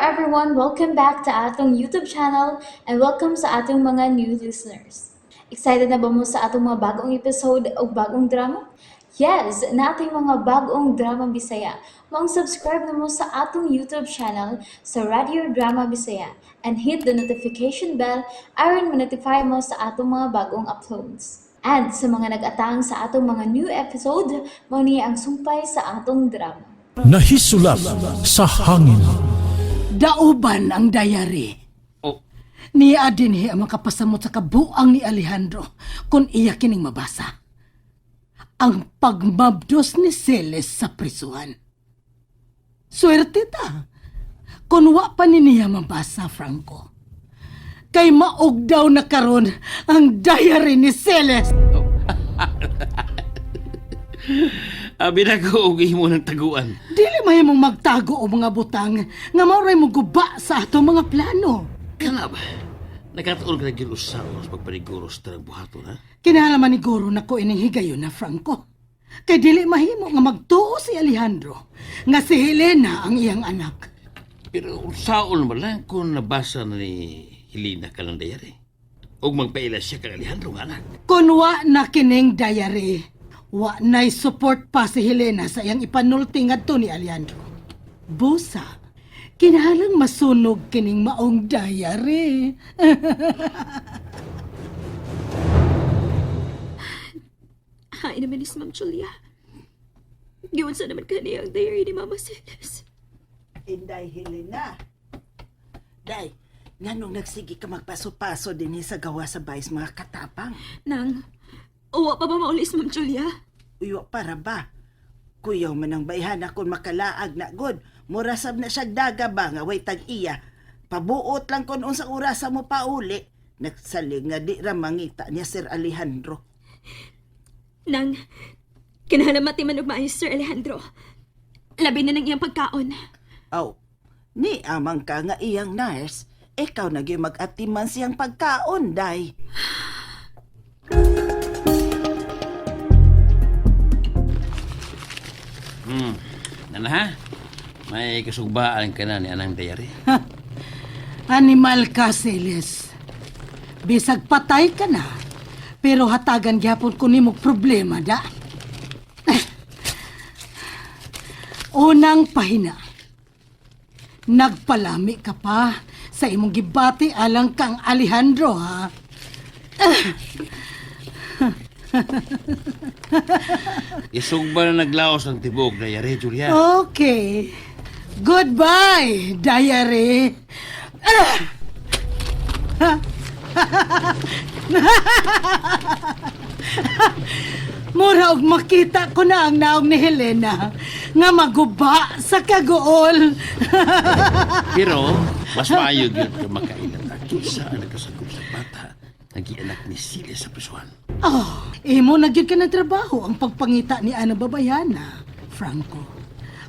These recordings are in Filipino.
everyone, welcome back to atong YouTube channel and welcome sa atong mga new listeners. Excited na ba mo sa atong mga bagong episode o bagong drama? Yes, na ating mga bagong drama Bisaya. Mag-subscribe na mo sa atong YouTube channel sa Radio Drama Bisaya and hit the notification bell aron ma-notify mo sa atong mga bagong uploads. And sa mga nag-atang sa atong mga new episode, mo niya ang sumpay sa atong drama. Nahisulat sa hangin. Dauban ang diary. Oh, Ni Adinhe ang makapasamot sa kabuang ni Alejandro kung iya kining mabasa. Ang pagmabdos ni Celes sa prisuhan. Swerte ta. Kung wa pa ni niya mabasa, Franco. Kay maog daw na karon ang diary ni Celes. abi na ko og imo ng taguan. Dili may mong magtago o mga butang nga mauray mo guba sa ato mga plano. Kana ba? Nakatuon ka na gyud usa sa pagpaniguro sa tanang buhaton, ha? Kinahanglan man ni Guro na ko ining higayon na Franco. Kay dili mahimo nga magtuo si Alejandro nga si Helena ang iyang anak. Pero saol man lang kung nabasa na ni Helena kalang dayari. Og magpaila siya kang Alejandro nga anak. Kung wa na kining diary, wa na'y support pa si Helena sa iyang ipanulti ngadto ni Alejandro. Busa, kinahanglan masunog kining maong diary. Hain naman ni Ma'am Julia. Giwan sa naman kaniya ang diary ni Mama Celes. Inday Helena. Day, nganong nagsigi ka magpaso-paso din sa gawa sa bayis mga katapang? Nang, uwa pa ba maulis, Ma'am Julia? Uyo para ba? Kuyaw man ang bayhan akong makalaag na god. Murasab na siya daga ba nga way tag-iya. Pabuot lang kung unsang orasa mo pauli. Nagsaling nga di ra mangita niya Sir Alejandro. Nang, kinahalamat man og maayos, Sir Alejandro. Labi na ng iyang pagkaon. Aw, ni amang ka nga iyang nurse. Ikaw nagyoy mag-atiman siyang pagkaon, day. Nana ha? May kasugbaan ka na ni anang dayari. Animal ka, Celes. Bisag patay ka na, pero hatagan gyapon ko nimo problema da. Unang pahina. Nagpalami ka pa sa imong gibati alang kang Alejandro, ha? Isugba na naglaos ang tibok dayari, Julia. Okay. Goodbye, diary. Mura og makita ko na ang naog ni Helena nga maguba sa kagool. Pero, mas maayo yun ka makailang at sa nagkasagop sa bata. Nag-ianak ni Celia sa prisuhan. Oh, imo na gyud ka ng trabaho ang pagpangita ni Ana Babayana, Franco.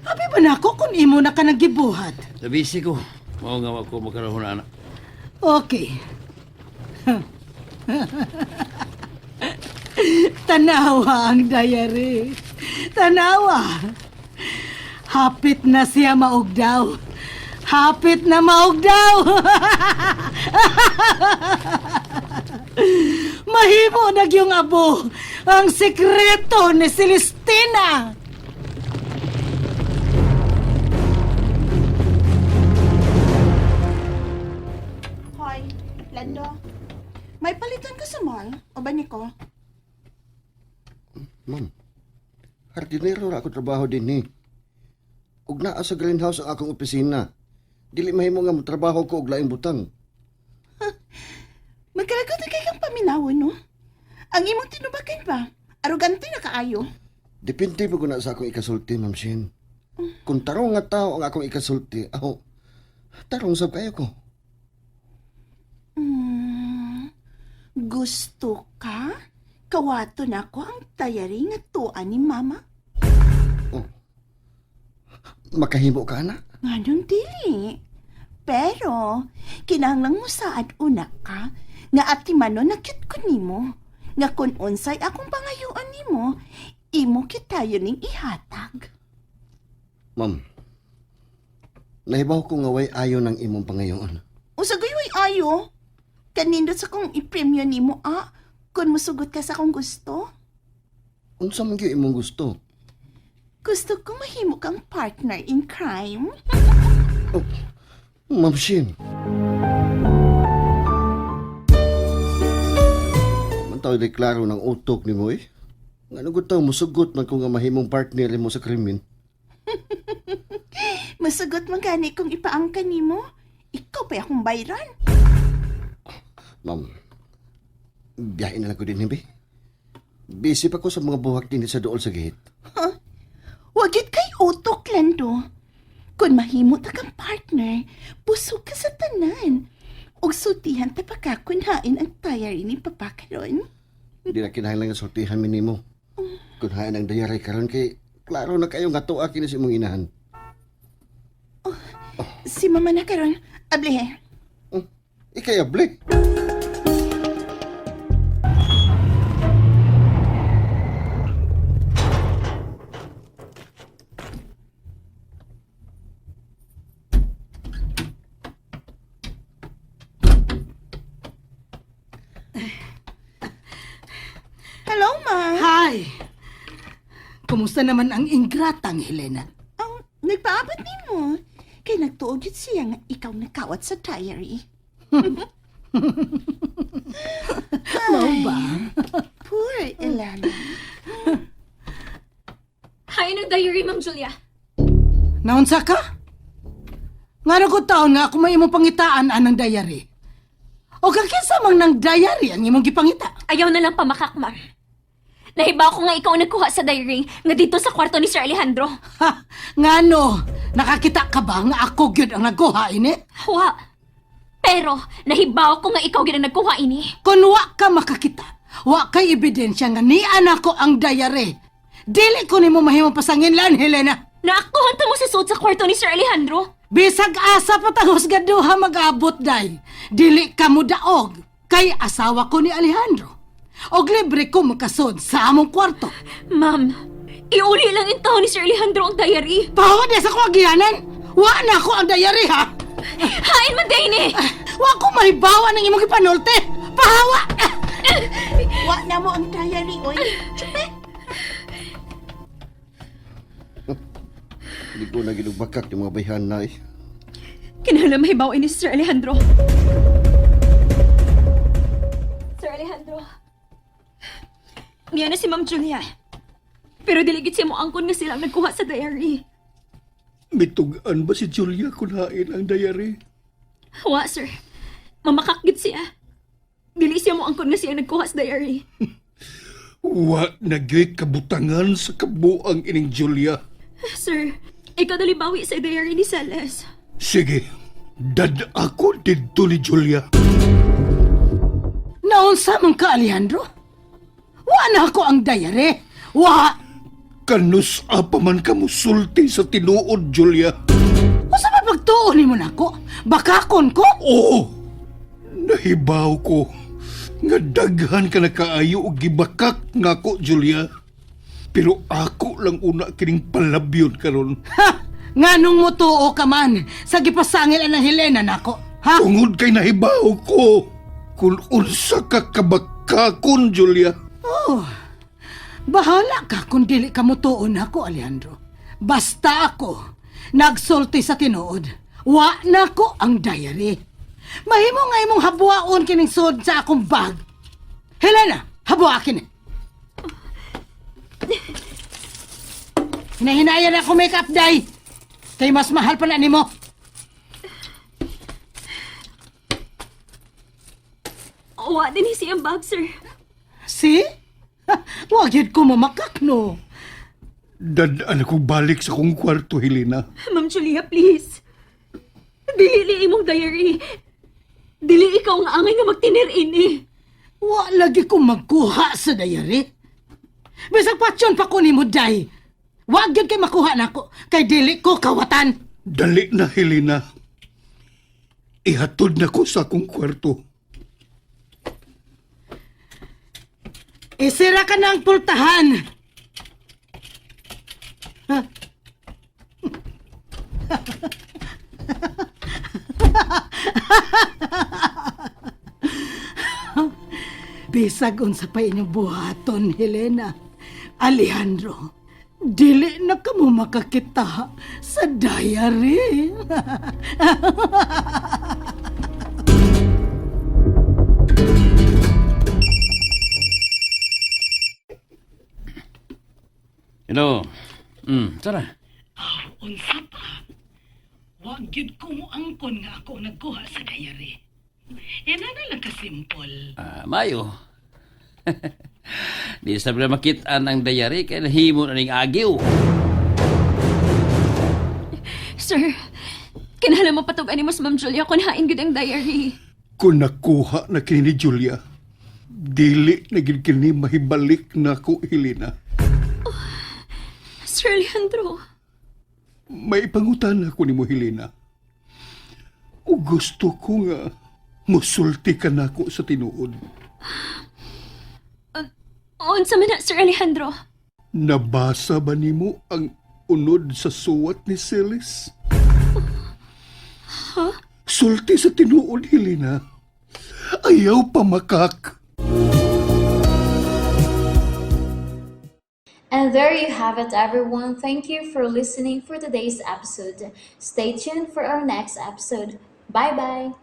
Abi ba nako kung imo na ka naggibuhat? Nabisi ko. Mao nga ako magkaroon na anak. Okay. Tanawa ang diary. Tanawa. Hapit na siya maugdaw. Hapit na maugdaw. Mahimo nagyong abo ang sekreto ni Celestina. Hoy, Lando. May palitan ka sa mall? O ba ko? Ma'am, hardinero na ako trabaho din ni. Ug naa sa greenhouse ang akong opisina. Dili mahimo nga motrabaho ko og laing butang. Magkalagot na kay kang paminawon, no? Ang imong tinubakan pa. Arugante na kaayo. Depende mo na sa akong ikasulti, Ma'am Shin. Kung tarong nga tao ang akong ikasulti, ako, tarong sab kayo ko. Gusto ka? Kawato na ko ang tayari nga tuan ni Mama. Makahimo ka na? Nganong dili. Pero, kinahanglang mo saad una ka, nga ati mano na cute ko nimo. Nga kun unsay akong pangayoan nimo, imo kitayo ning ihatag. Ma'am, Nahibaw ko nga way ayo ng imong pangayoon. Usagoy way ayo. Kanindot sa kong ipremyo nimo kung musugot ka sa kong gusto. Unsa man gyud imong gusto? Gusto ko mahimo kang partner in crime. Ma'am Shin. Mantaw deklaro ng utok ni mo eh. Nga nagod taw musugot man ko nga mahimong partner mo sa krimen. Masugot man gani kung ipaangkan nimo. Ikaw pa akong bayran. Ma'am, biyahin na lang ko din, hindi? Busy pa ko sa mga buhak din sa dool sa gate. Wagit kay utok, Lando. Kung mahimo ta kang partner, busog ka sa tanan. Og sultihan ta pa ka kunhain ang diary ni Papa karon. Hindi na kinahanglan nga sortihan mi nimo. Kung hain ang dayari karon kay klaro na kayo nga tuwa kini sa imong inahan. Si Mama na karon, ablehe. Ikayable. Hello, Ma. Hi! Kumusta naman ang ingratang Helena? Ang nagpaabot nimo. Kay nagtuog yun siya nga ikaw nakawat sa diary. Mau ba? Poor Elana. Hay ng diary, Ma'am Julia. Naunsa ka? Nga na ko taon nga ako may imong pangitaan anang diary. O kakisa mang ng diary ang imong gipangita. Ayaw na lang pamakak, ma'am. Nahibaw ko nga ikaw nagkuha sa diary nga dito sa kwarto ni Sir Alejandro. Ha? Nga no? Nakakita ka ba nga ako gyud ang nagkuha ini? Wa. Pero, nahibaw ko nga ikaw gyud ang nagkuha ini. Kung wa ka makakita, wa kay ebidensya nga ni anak ko ang diary. Dili ko nimo mahimong pasanginlan, Helena. Naaktuhan ta mo sa suot sa kwarto ni Sir Alejandro. Bisag asa patangos gaduha mag-abot day. Dili ka mo daog. Kay asawa ko ni Alejandro. Og libre ko makasod sa among kwarto. Ma'am, iuli lang in taon ni Sir Alejandro ang diary. Pahawa di sa ko agianan. Wa na ko ang diary ha. Hain man day ni. Wa ko mahibawa ng imong ipanulte. Pahawa. Wa na mo ang diary, oy. Tsupe. Hindi ko na ginugbakak yung mga bayhan na eh. Kinahanglan mahibaw ini si Sir Alejandro. Sir Alejandro. Niya na si Ma'am Julia. Pero diligit siya mo angkon nga silang nagkuha sa diary. Mitugaan ba si Julia kung hain ang diary? Wa, sir. Mamakakgit siya. Dili siya mo angkon nga siya nagkuha sa diary. Wa nagyoy kabutangan sa kabuang ining Julia. Sir, ikaw dalibawi sa diary ni Celes. Sige, dad ako dito ni Julia. Naunsa man ka, Alejandro? Wa na ako ang diary. Wa. Kanus apa man ka musulti sa tinuod, Julia. Usa ba pagtuon nimo nako? Bakakon ko? Oo, nahibaw ko. Nga daghan ka na kaayo o gibakak nga ko, Julia. Pero ako lang una kining palabyon karon. Ha! Nganong mo tuo ka man sa gipasangil ng Helena nako? Ha? Tungod kay nahibaw ko. Kung unsa ka kabakakon, Julia. Oh, bahala ka kung dili ka mo tuon ako, Alejandro. Basta ako, nagsulti sa tinuod. Wa na ko ang diary. Mahimo nga imong habuaon kining sud sa akong bag. Helena, habua kini. Hinahinayan ako make-up day. Kay mas mahal pa na nimo. Wa din siyang bag, sir. See? Wag yun ko mamakak, no? Dadaan ako balik sa kong kwarto, Helena. Ma'am Julia, please. Dili imong diary. Dili ikaw nga angay nga magtinir ini. Wa lagi ko magkuha sa diary. Bisag patsyon pa ko ni mo, day. Wag yun kay makuha na ko. Kay dili ko kawatan. Dali na, Helena. Ihatod na ko sa akong kwarto. Isira ka na ang pultahan. Ha? Bisag unsa pa inyong buhaton, Helena. Alejandro, dili na kamo makakita sa diary. Hello. Tara. Unsa pa? Wag gyud ko mo angkon nga ako nagkuha sa diary. Yan na lang ka-simple. Mayo. Di sa bila makitaan ang dayari kaya nahimo na ning agiw. Sir, kinahanglan mo patugan ni Mas Ma'am Julia kung hain gud ang diary. Kung nakuha na kini ni Julia, dili na gid kini mahibalik na ko, Helena. Sir Alejandro, May pangutan ako ni mo, Helena. O gusto ko nga musulti ka na ako sa tinuod. unsa man na, Sir Alejandro? Nabasa ba nimo ang unod sa suwat ni Celis? Sulti sa tinuod, Helena. Ayaw pa makak. And there you have it, everyone. Thank you for listening for today's episode. Stay tuned for our next episode. Bye bye.